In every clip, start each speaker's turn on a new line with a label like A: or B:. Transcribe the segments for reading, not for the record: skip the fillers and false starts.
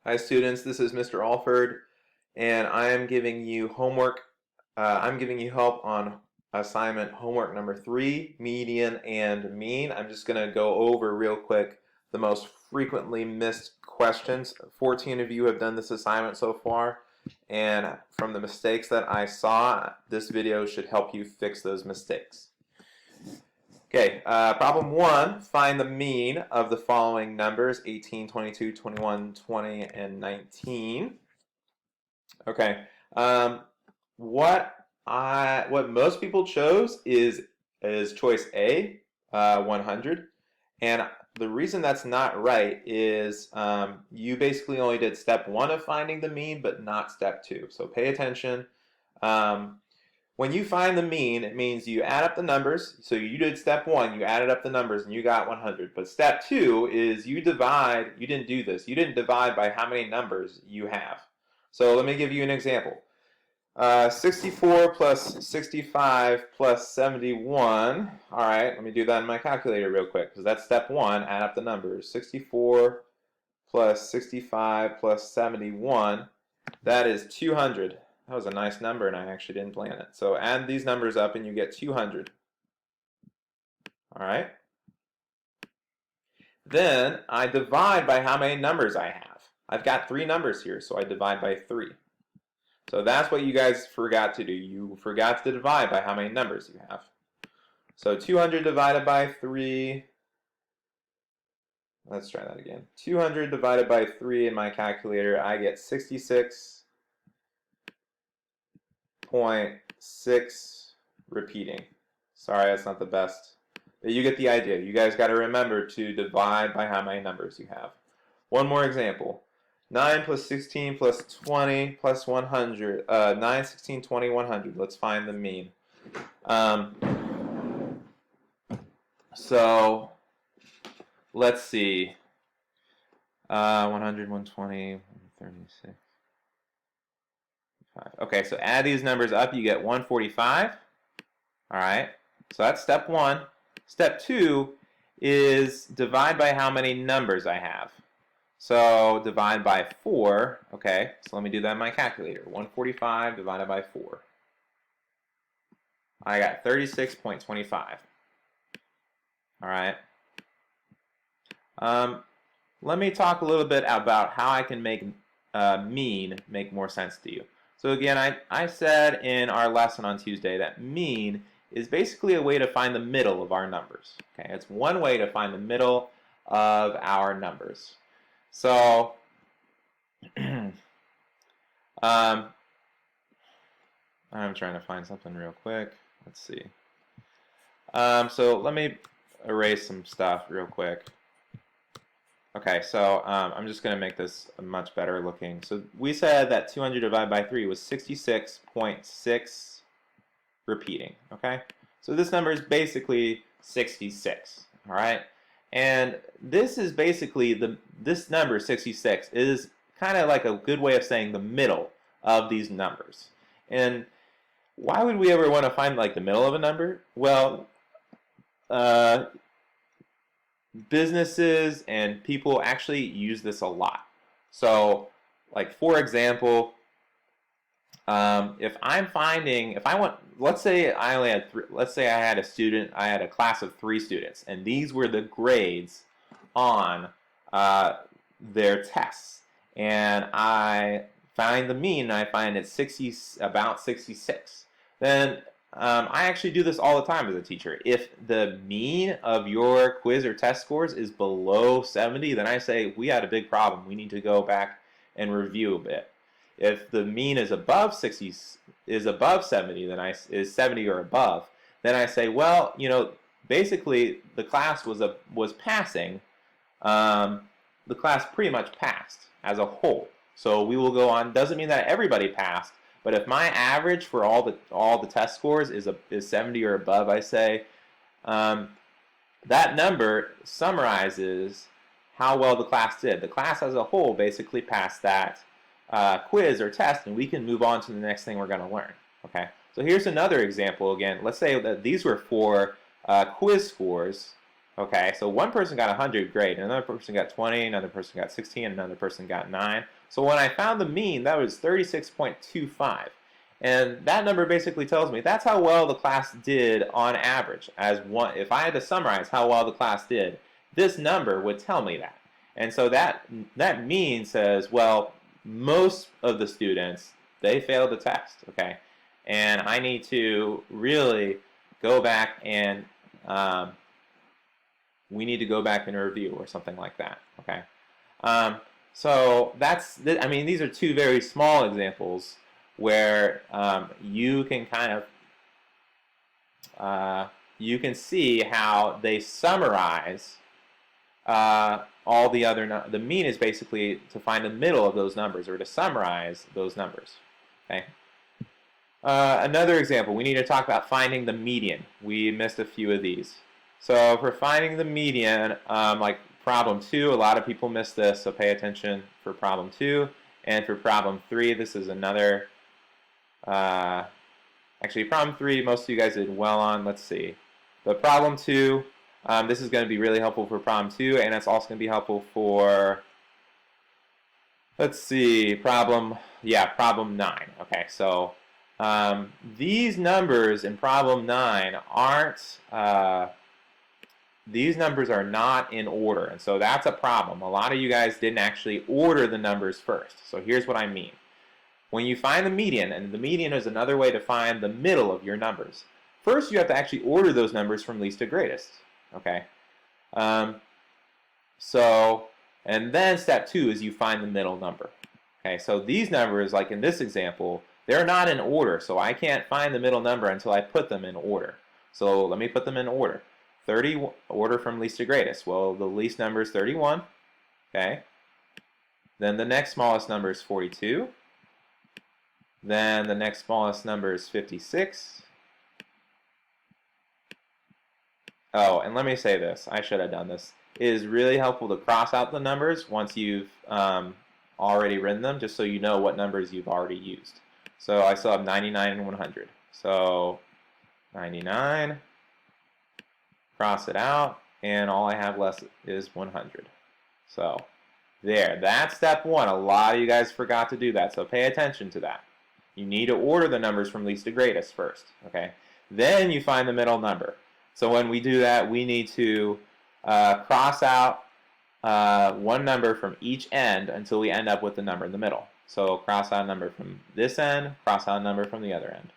A: Hi students, this is Mr. Alford, and I am giving you homework. I'm giving you help on assignment homework number 3, median and mean. I'm just going to go over real quick the most frequently missed questions. 14 of you have done this assignment so far, and from the mistakes that I saw, this video should help you fix those mistakes. Okay, problem 1, find the mean of the following numbers, 18, 22, 21, 20, and 19. Okay, what most people chose is choice A, 100, and the reason that's not right is you basically only did step 1 of finding the mean, but not step 2. So pay attention. When you find the mean, it means you add up the numbers. So you did step 1, you added up the numbers and you got 100. But step 2 is you divide. You didn't do this. You didn't divide by how many numbers you have. So let me give you an example. 64 plus 65 plus 71. All right, let me do that in my calculator real quick because that's step 1. Add up the numbers. 64 plus 65 plus 71. That is 200. That was a nice number and I actually didn't plan it. So add these numbers up and you get 200. All right. Then I divide by how many numbers I have. I've got 3 numbers here, so I divide by 3. So that's what you guys forgot to do. You forgot to divide by how many numbers you have. So 200 divided by 3. Let's try that again. 200 divided by 3 in my calculator, I get 66.6 repeating. Sorry, that's not the best. But you get the idea. You guys got to remember to divide by how many numbers you have. One more example. 9 plus 16 plus 20 plus 100. 9, 16, 20, 100. Let's find the mean. So let's see. 100, 120, 136. Okay, so add these numbers up, you get 145. All right, so that's step 1. Step 2 is divide by how many numbers I have. So divide by 4. Okay, so let me do that in my calculator. 145 divided by 4. I got 36.25. All right. Let me talk a little bit about how I can make mean make more sense to you. So again, I said in our lesson on Tuesday that mean is basically a way to find the middle of our numbers. Okay, it's one way to find the middle of our numbers. So I'm trying to find something real quick. Let's see. So let me erase some stuff real quick. Okay, so I'm just going to make this much better looking. So we said that 200 divided by 3 was 66.6 repeating, okay? So this number is basically 66, all right? And this is basically, this number, 66, is kind of like a good way of saying the middle of these numbers. And why would we ever want to find like the middle of a number? Well, businesses and people actually use this a lot. So, like for example, if I want, let's say I only had I had a class of 3 students, and these were the grades on their tests, and I find the mean, and I find it about 66. Then I actually do this all the time as a teacher. If the mean of your quiz or test scores is below 70, then I say we had a big problem. We need to go back and review a bit. If the mean is above 70, then is 70 or above, then I say, well, you know, basically the class was passing. The class pretty much passed as a whole. So we will go on. Doesn't mean that everybody passed. But if my average for all the test scores is 70 or above, I say that number summarizes how well the class did. The class as a whole basically passed that quiz or test, and we can move on to the next thing we're going to learn. Okay. So here's another example again. Let's say that these were for quiz scores, Okay, so one person got 100, great. Another person got 20, another person got 16, another person got 9. So when I found the mean, that was 36.25. And that number basically tells me that's how well the class did on average. As one, if I had to summarize how well the class did, this number would tell me that. And so that mean says, well, most of the students, they failed the test, okay? And I need to really go back and we need to go back and review or something like that, okay? So I mean, these are two very small examples where you can kind of, you can see how they summarize all the other, the mean is basically to find the middle of those numbers or to summarize those numbers, okay? Another example, we need to talk about finding the median. We missed a few of these. So for finding the median, like problem 2, a lot of people miss this, so pay attention for problem 2. And for problem 3, this is another, actually problem 3, most of you guys did well on, let's see. But problem 2, this is going to be really helpful for problem 2, and it's also going to be helpful for, let's see, problem 9. Okay, so these numbers in problem 9 aren't, these numbers are not in order, and so that's a problem. A lot of you guys didn't actually order the numbers first. So here's what I mean. When you find the median, and the median is another way to find the middle of your numbers, first you have to actually order those numbers from least to greatest, okay? And then step 2 is you find the middle number. Okay, so these numbers, like in this example, they're not in order, so I can't find the middle number until I put them in order. So let me put them in order. 30, order from least to greatest. Well, the least number is 31, okay? Then the next smallest number is 42. Then the next smallest number is 56. Oh, and let me say this. I should have done this. It is really helpful to cross out the numbers once you've already written them, just so you know what numbers you've already used. So I still have 99 and 100. So 99, cross it out, and all I have left is 100. So there, that's step 1. A lot of you guys forgot to do that, so pay attention to that. You need to order the numbers from least to greatest first, okay? Then you find the middle number. So when we do that, we need to cross out one number from each end until we end up with the number in the middle. So cross out a number from this end, cross out a number from the other end.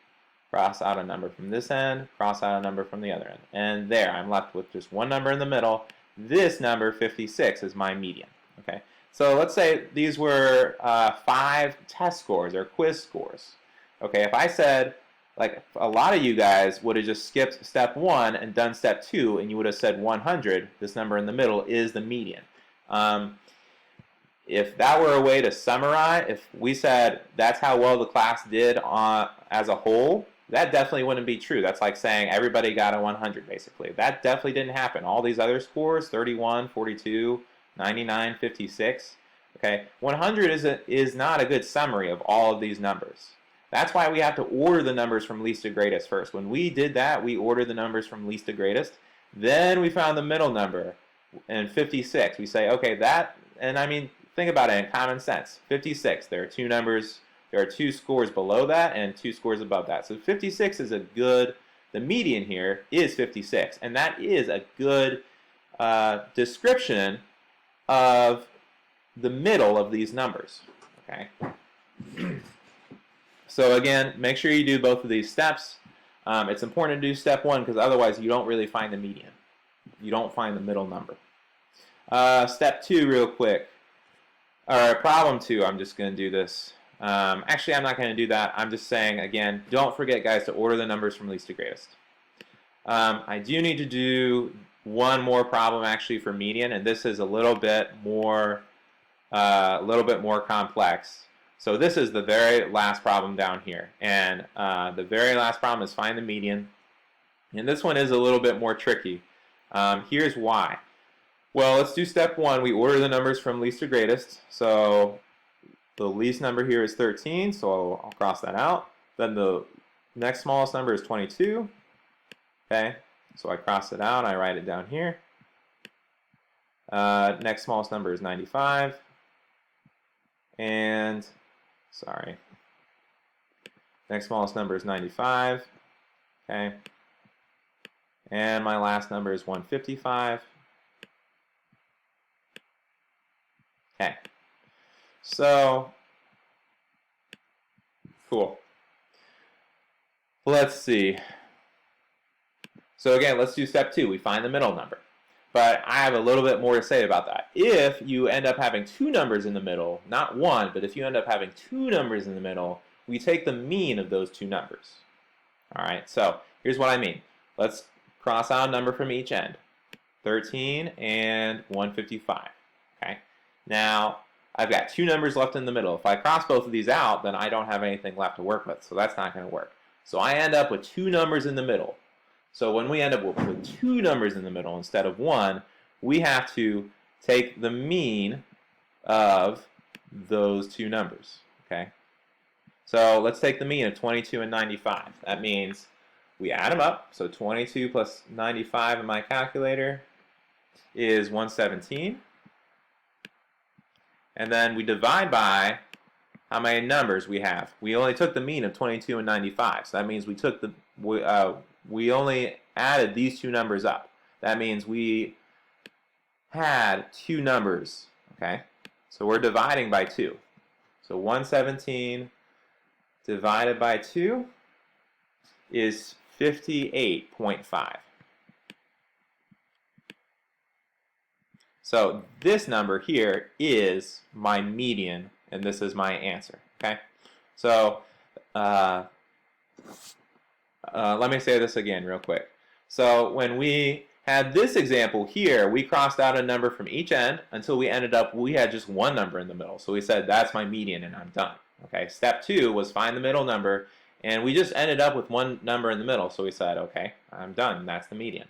A: Cross out a number from this end, cross out a number from the other end. And there, I'm left with just one number in the middle. This number, 56, is my median. Okay. So let's say these were 5 test scores or quiz scores. Okay, if I said, like a lot of you guys would have just skipped step 1 and done step 2, and you would have said 100, this number in the middle is the median. If that were a way to summarize, if we said that's how well the class did as a whole, that definitely wouldn't be true. That's like saying everybody got a 100, basically. That definitely didn't happen. All these other scores, 31, 42, 99, 56, okay, 100 is not a good summary of all of these numbers. That's why we have to order the numbers from least to greatest first. When we did that, we ordered the numbers from least to greatest. Then we found the middle number, and 56. We say, okay, that, and I mean, think about it in common sense. 56, there are 2 numbers, there are 2 scores below that and 2 scores above that. So 56 is a good, the median here is 56. And that is a good description of the middle of these numbers. Okay. So again, make sure you do both of these steps. It's important to do step 1 because otherwise you don't really find the median. You don't find the middle number. Step 2 real quick. Alright, problem 2, I'm just going to do this. Actually, I'm not going to do that. I'm just saying, again, don't forget, guys, to order the numbers from least to greatest. I do need to do one more problem, actually, for median, and this is a little bit more complex. So this is the very last problem down here, and the very last problem is find the median, and this one is a little bit more tricky. Here's why. Well, let's do step 1. We order the numbers from least to greatest. So the least number here is 13, so I'll cross that out. Then the next smallest number is 22. Okay, so I cross it out, I write it down here. Next smallest number is 95. And, sorry. Next smallest number is 95. Okay. And my last number is 155. Okay. So, cool. Let's see. So again, let's do step 2. We find the middle number. But I have a little bit more to say about that. If you end up having two numbers in the middle, not one, but if you end up having two numbers in the middle, we take the mean of those two numbers. All right, so here's what I mean. Let's cross out a number from each end. 13 and 155. Okay. Now, I've got two numbers left in the middle. If I cross both of these out, then I don't have anything left to work with, so that's not going to work. So I end up with two numbers in the middle. So when we end up with two numbers in the middle instead of one, we have to take the mean of those two numbers. Okay. So let's take the mean of 22 and 95. That means we add them up. So 22 plus 95 in my calculator is 117. And then we divide by how many numbers we have. We only took the mean of 22 and 95. So that means we took the we only added these two numbers up. That means we had two numbers. Okay, so we're dividing by 2. So 117 divided by 2 is 58.5. So this number here is my median, and this is my answer. Okay, so let me say this again real quick. So when we had this example here, we crossed out a number from each end until we ended up, we had just one number in the middle. So we said, that's my median and I'm done. Okay, step 2 was find the middle number, and we just ended up with one number in the middle. So we said, okay, I'm done. That's the median.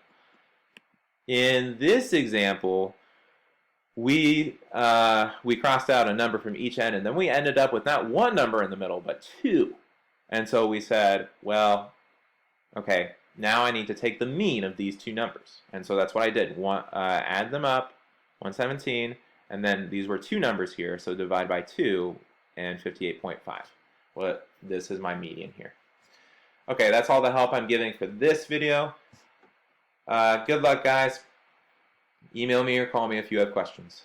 A: In this example, we crossed out a number from each end, and then we ended up with not one number in the middle, but two. And so we said, well, okay, now I need to take the mean of these two numbers. And so that's what I did. Add them up, 117, and then these were two numbers here, so divide by 2 and 58.5. Well, this is my median here. Okay, that's all the help I'm giving for this video. Good luck, guys. Email me or call me if you have questions.